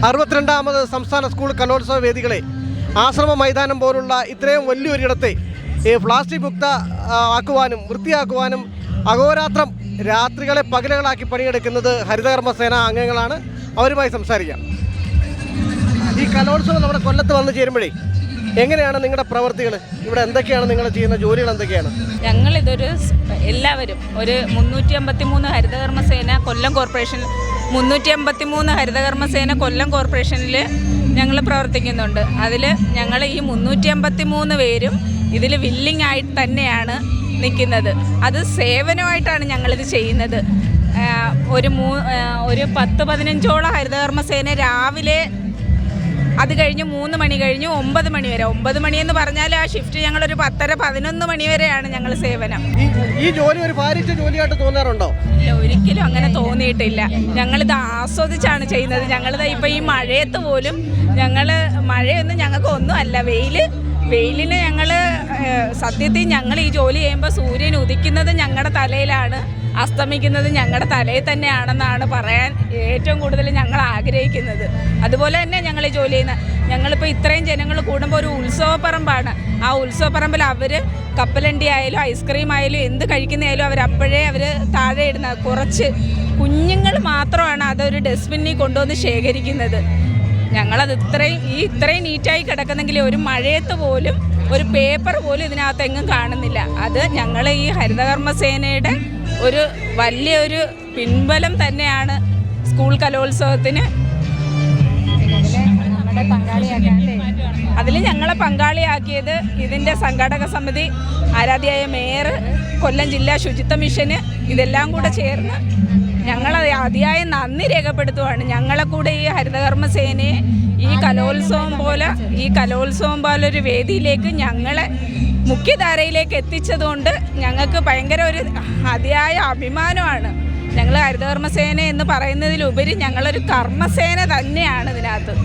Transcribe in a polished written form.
62ാമത് സംസ്ഥാന സ്കൂൾ കലോത്സവ വേദികളെ ആശ്രമ മൈതാനം പോലുള്ള ഇത്രയും വലിയൊരിടത്തെ പ്ലാസ്റ്റിക് മുക്ത ആക്കുവാനും വൃത്തിയാക്കുവാനും അഹോരാത്രം രാത്രികളെ പകലുകളാക്കി പണിയെടുക്കുന്നത് ഹരിതകർമ്മസേന അംഗങ്ങളാണ്. അവരുമായി സംസാരിക്കാം. ഈ കലോത്സവം നമ്മുടെ കൊല്ലത്ത് വന്നു ചേരുമ്പോഴേ എങ്ങനെയാണ് നിങ്ങളുടെ പ്രവൃത്തികൾ? ഇവിടെ എന്തൊക്കെയാണ് നിങ്ങൾ ചെയ്യുന്ന ജോലികൾ എന്തൊക്കെയാണ്? ഞങ്ങളിതൊരു എല്ലാവരും ഒരു 353 ഹരിതകർമ്മസേന കൊല്ലം കോർപ്പറേഷൻ 353 ഹരിതകർമ്മസേന കൊല്ലം കോർപ്പറേഷനിൽ ഞങ്ങൾ പ്രവർത്തിക്കുന്നുണ്ട്. അതിൽ ഞങ്ങൾ ഈ 353 പേരും ഇതിൽ വില്ലിംഗ് ആയിട്ട് തന്നെയാണ് നിൽക്കുന്നത്. അത് സേവനമായിട്ടാണ് ഞങ്ങളിത് ചെയ്യുന്നത്. ഒരു 10-15ഓളം ഹരിതകർമ്മസേന രാവിലെ, അത് കഴിഞ്ഞ് 3 മണി കഴിഞ്ഞ് 9 മണി വരെ. 9 മണിയെന്ന് പറഞ്ഞാൽ ആ ഷിഫ്റ്റ് ഞങ്ങളൊരു 10-11 മണി വരെയാണ് ഞങ്ങൾ സേവനം. ഈ ജോലി ഒരു ഭാരിച്ച ജോലിയായിട്ട് തോന്നാറുണ്ടോ? ഇല്ല, ഒരിക്കലും അങ്ങനെ തോന്നിയിട്ടില്ല. ഞങ്ങളിത് ആസ്വദിച്ചാണ് ചെയ്യുന്നത്. ഞങ്ങളിത് ഇപ്പം ഈ മഴയത്ത് പോലും മഴയൊന്നും ഞങ്ങൾക്ക് ഒന്നുമല്ല. വെയിലിന് ഞങ്ങൾ സത്യത്തിൽ ഞങ്ങൾ ഈ ജോലി ചെയ്യുമ്പോൾ സൂര്യൻ ഉദിക്കുന്നത് ഞങ്ങളുടെ തലയിലാണ്, അസ്തമിക്കുന്നത് ഞങ്ങളുടെ തലയിൽ തന്നെയാണെന്നാണ് പറയാൻ ഏറ്റവും കൂടുതൽ ഞങ്ങൾ ആഗ്രഹിക്കുന്നത്. അതുപോലെ തന്നെ ഞങ്ങൾ ഈ ജോലി ചെയ്യുന്ന ഞങ്ങളിപ്പോൾ ഇത്രയും ജനങ്ങൾ കൂടുമ്പോൾ ഒരു ഉത്സവപ്പറമ്പാണ്. ആ ഉത്സവപ്പറമ്പിൽ അവർ കപ്പലണ്ടി ആയാലും ഐസ്ക്രീം ആയാലും എന്ത് കഴിക്കുന്നതായാലും അവർ താഴെ ഇടുന്നത്. കുറച്ച് കുഞ്ഞുങ്ങൾ മാത്രമാണ് അതൊരു ഡസ്റ്റ്ബിന്നിൽ കൊണ്ടുവന്ന് ശേഖരിക്കുന്നത്. ഞങ്ങളത് ഇത്രയും നീറ്റായി കിടക്കുന്നെങ്കിൽ ഒരു മഴയത്ത് പോലും ഒരു പേപ്പർ പോലും ഇതിനകത്ത് എങ്ങും കാണുന്നില്ല. അത് ഞങ്ങൾ ഈ ഹരിതകർമ്മസേനയുടെ ഒരു വലിയൊരു പിൻബലം തന്നെയാണ് സ്കൂൾ കലോത്സവത്തിന്. അതിൽ ഞങ്ങളെ പങ്കാളിയാക്കിയത് ഇതിൻ്റെ സംഘാടക സമിതി, ആരാധ്യയായ മേയർ, കൊല്ലം ജില്ലാ ശുചിത്വ മിഷന്, ഇതെല്ലാം കൂടെ ചേർന്ന് ഞങ്ങളത് അതിയായ നന്ദി രേഖപ്പെടുത്തുവാണ്. ഞങ്ങളെ കൂടെ ഈ ഹരിതകർമ്മസേനയെ ഈ കലോത്സവം പോലൊരു വേദിയിലേക്ക് ഞങ്ങളെ മുഖ്യധാരയിലേക്ക് എത്തിച്ചതുകൊണ്ട് ഞങ്ങൾക്ക് ഭയങ്കര ഒരു അതിയായ അഭിമാനമാണ്. ഞങ്ങൾ ഹരിതകർമ്മസേന എന്ന് പറയുന്നതിലുപരി ഞങ്ങളൊരു കർമ്മസേന തന്നെയാണ് ഇതിനകത്ത്.